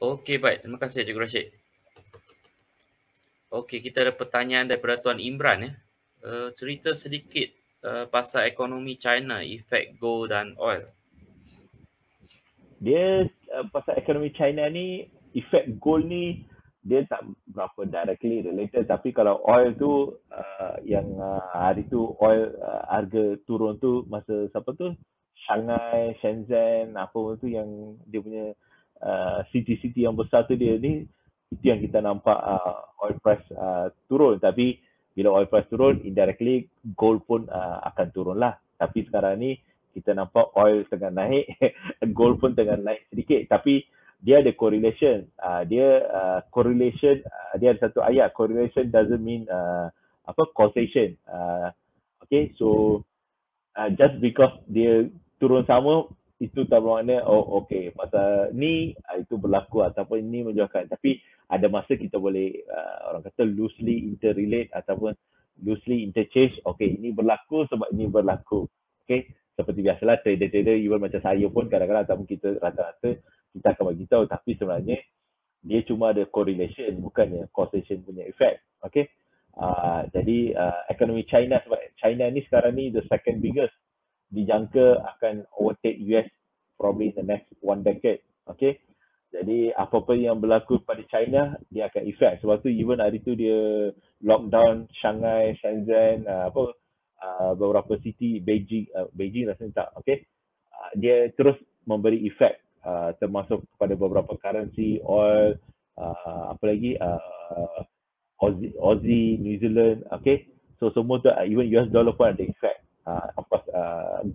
Okey, baik. Terima kasih Cikgu Rashid. Okey, kita ada pertanyaan daripada Tuan Imran ya. Cerita sedikit pasal ekonomi China, efek gold dan oil. Dia pasal ekonomi China ni, efek gold ni dia tak berapa directly related, tapi kalau oil tu yang hari tu oil harga turun tu masa siapa tu, Shanghai, Shenzhen, apa tu yang dia punya city-city yang besar tu dia ni, itu yang kita nampak oil price turun. Tapi bila oil price turun, indirectly gold pun akan turun lah. Tapi sekarang ni kita nampak oil tengah naik, gold pun tengah naik sedikit. Tapi dia ada correlation. Correlation, dia ada satu ayat, correlation doesn't mean causation. Okay, so just because dia turun sama, itu tak bermakna oh okay pasal ni itu berlaku ataupun ni menjauhkan. Tapi ada masa kita boleh orang kata loosely interrelate ataupun loosely interchange. Okay, ini berlaku sebab ini berlaku. Okay, seperti biasalah trader-trader even macam saya pun kadang-kadang ataupun kita rata-rata kita akan bagi tahu, tapi sebenarnya dia cuma ada correlation, bukannya causation punya effect. Okay, jadi ekonomi China, sebab China ni sekarang ni the second biggest, dijangka akan overtake US probably in the next one decade. Okay, jadi apa-apa yang berlaku pada China dia akan effect. Sebab tu even hari tu dia lockdown Shanghai, Shenzhen, beberapa city, Beijing rasanya tak. Okay, dia terus memberi efek termasuk kepada beberapa currency, oil, apa lagi, Aussie, New Zealand, okay. So semua tu even US dollar pun ada efek. Of course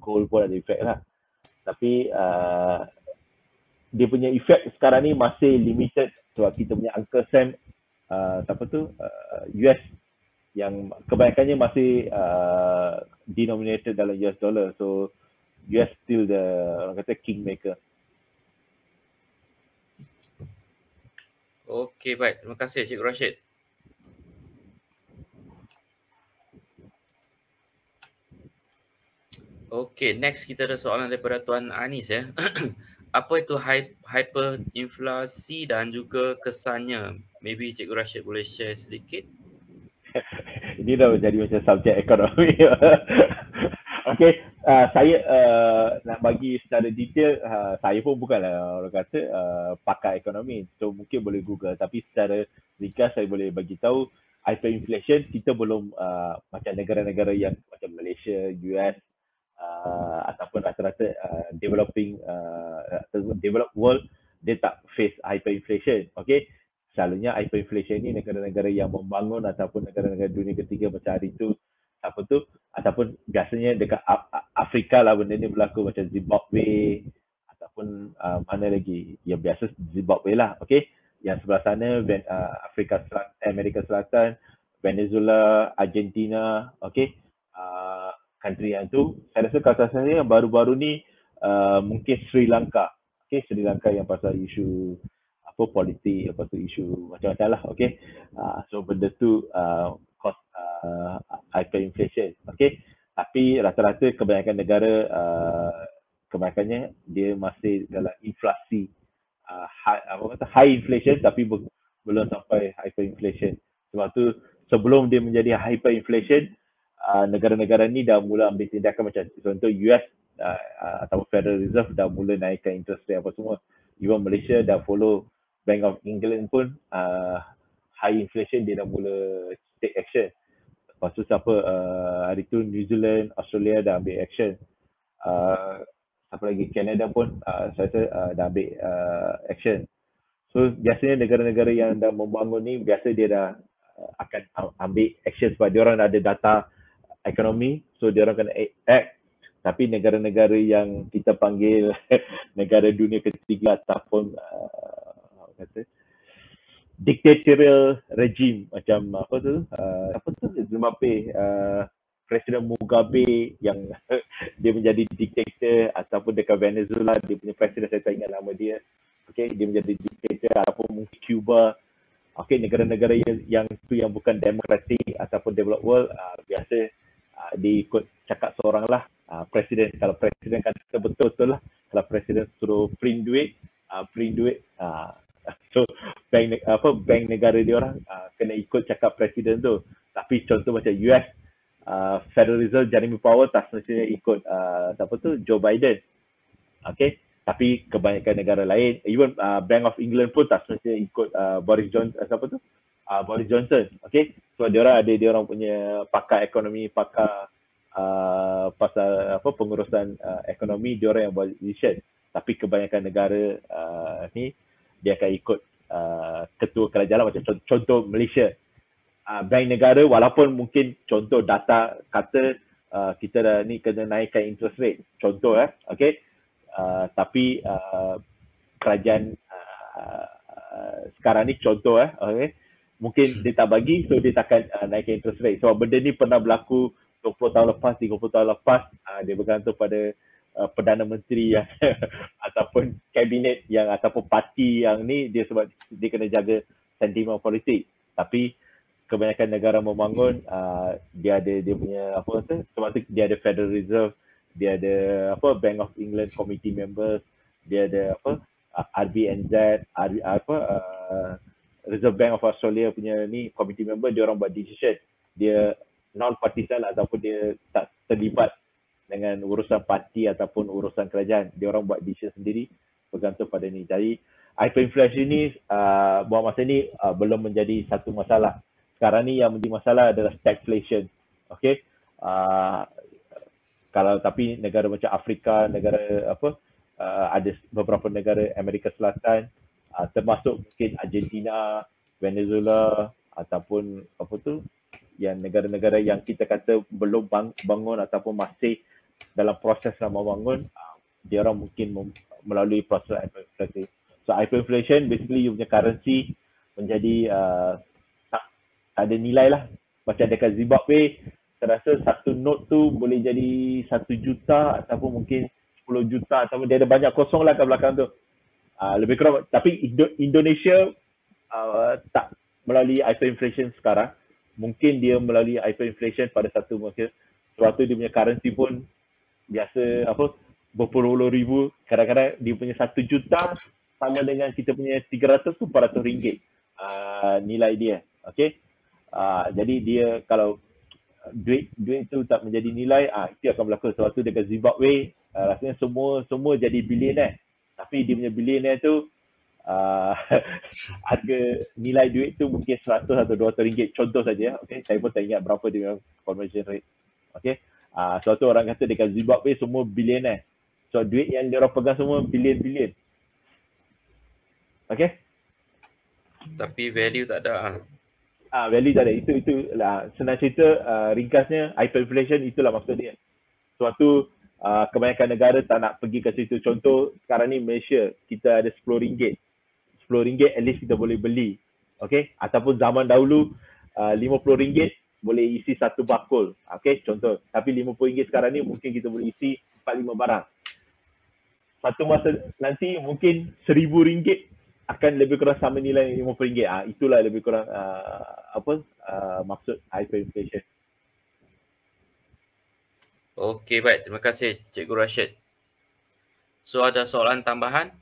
gold pun ada efek lah. Tapi dia punya efek sekarang ni masih limited sebab kita punya Uncle Sam siapa tu US yang kebanyakannya masih denominated dalam US dollar. So US still the orang kata kingmaker. Okey, baik. Terima kasih Cikgu Rashid. Okey, next kita ada soalan daripada Tuan Anis ya. Apa itu hyperinflasi dan juga kesannya? Maybe Cikgu Rashid boleh share sedikit. Ini dah menjadi macam subjek ekonomi. Okay, saya nak bagi secara detail, saya pun bukanlah orang kata pakar ekonomi, so mungkin boleh Google, tapi secara ringkas saya boleh bagi tahu hyperinflation kita belum macam negara-negara yang macam Malaysia, US, ataupun rata-rata developed world, dia tak face hyperinflation. Okay, selalunya hyperinflation ni negara-negara yang membangun ataupun negara-negara dunia ketiga macam hari tu apa tu, ataupun biasanya dekat Afrika lah benda ni berlaku, macam Zimbabwe ataupun mana lagi yang biasa Zimbabwe lah. Okay, yang sebelah sana Afrika Selatan, Amerika Selatan, Venezuela, Argentina. Okay, country yang tu saya rasa kata saya yang baru-baru ni mungkin Sri Lanka. Okay, Sri Lanka yang pasal isu apa politik, apa tu isu macam-macam lah. Okay, so benda tu cost hyperinflation. Okay, tapi rata-rata kebanyakan negara kebanyakannya dia masih dalam inflasi high inflation, tapi belum sampai hyperinflation. Sebab tu sebelum dia menjadi hyperinflation, negara-negara ni dah mula ambil tindakan macam contoh US atau Federal Reserve dah mula naikkan interest rate apa semua. Even Malaysia dah follow Bank of England pun high inflation dia dah mula take action. Lepas tu siapa hari tu New Zealand, Australia dah ambil action. Siapa lagi, Canada pun saya rasa dah ambil action. So biasanya negara-negara yang dah membangun ni biasa dia dah akan ambil action sebab dia orang ada data ekonomi, so dia orang kena act. Tapi negara-negara yang kita panggil negara dunia ketiga ataupun kata dictatorial regime macam apa tu Zimbabwe, Presiden Mugabe yang dia menjadi dictator, ataupun dekat Venezuela dia punya presiden saya tak ingat nama dia. Okay, dia menjadi dictator, ataupun mungkin Cuba. Okay, negara-negara yang bukan demokratik ataupun developed world, biasa dia ikut cakap seorang lah, presiden. Kalau presiden kata betul-betul lah, kalau presiden suruh print duit, So bank negara dia orang kena ikut cakap presiden tu. Tapi contoh macam US, Federal Reserve Jeremy Powell tak semestinya ikut siapa tu, Joe Biden. Okay, tapi kebanyakan negara lain, even Bank of England pun tak semestinya ikut Boris Johnson, siapa tu, Boris Johnson. Okay, so dia orang punya pakar ekonomi, pakar pasal pengurusan ekonomi, dia orang yang buat decision. Tapi kebanyakan negara ni dia akan ikut ketua kerajaan macam contoh Malaysia. Bank negara walaupun mungkin contoh data kata kita dah ni kena naikkan interest rate, contoh okay, tapi kerajaan sekarang ni contoh okay, mungkin dia tak bagi, so dia takkan naikkan interest rate. So benda ni pernah berlaku 20 tahun lepas, 30 tahun lepas. Dia bergantung pada Perdana Menteri yang ataupun kabinet yang ataupun parti yang ni, dia sebab dia kena jaga sentimen politik. Tapi kebanyakan negara membangun, dia ada dia punya apa tu, sebab tu dia ada Federal Reserve, dia ada Bank of England committee members, dia ada RBNZ, Reserve Bank of Australia punya ni committee member, dia orang buat decision. Dia non partisan ataupun dia tak terlibat dengan urusan parti ataupun urusan kerajaan. Dia orang buat decision sendiri bergantung pada ni. Jadi hyperinflation ni buat masa ni belum menjadi satu masalah. Sekarang ni yang menjadi masalah adalah stagflation. Okay, kalau tapi negara macam Afrika, negara ada beberapa negara Amerika Selatan, termasuk mungkin Argentina, Venezuela ataupun apa tu, yang negara-negara yang kita kata belum bangun ataupun masih dalam proses nak membangun, dia orang mungkin melalui proses hyperinflation. So hyperinflation basically you punya currency menjadi tak ada nilai lah. Macam dekat Zimbabwe, saya rasa satu note tu boleh jadi 1 juta ataupun mungkin 10 juta, ataupun dia ada banyak kosong lah kat belakang tu. Lebih kurang, tapi Indonesia tak melalui hyperinflation sekarang. Mungkin dia melalui hyperinflation pada satu masa. Sebab tu dia punya currency pun biasa berpuluh-puluh ribu. Kadang-kadang dia punya 1 juta sama dengan kita punya 300 tu 400 ringgit nilai dia. Okay. Jadi dia kalau duit tu tak menjadi nilai, itu akan berlaku. Sebab tu dekat Zimbabwe rasanya semua jadi billionaire. Tapi dia punya billionaire tu harga nilai duit tu mungkin 100 atau 200 ringgit, contoh saja. Okay, saya pun tak ingat berapa dia conversion rate. Okay, sebab tu orang kata dekat Zimbabwe semua billionaire. So duit yang dia orang pegang semua billion. Okay, tapi value tak ada. Value tak ada. Itu lah senang cerita, ringkasnya hyperinflation itulah maksud dia. Sebab tu kebanyakan negara tak nak pergi ke situ. Contoh sekarang ni Malaysia, kita ada 10 ringgit. 10 ringgit at least kita boleh beli. Okay, ataupun zaman dahulu 50 ringgit boleh isi satu bakul. Okay, contoh. Tapi 50 ringgit sekarang ni mungkin kita boleh isi 4-5 barang. Satu masa nanti mungkin 1000 ringgit akan lebih kurang sama nilai 50 ringgit. Itulah lebih kurang maksud hyperinflation. Okey, baik. Terima kasih Cikgu Rashid. So ada soalan tambahan?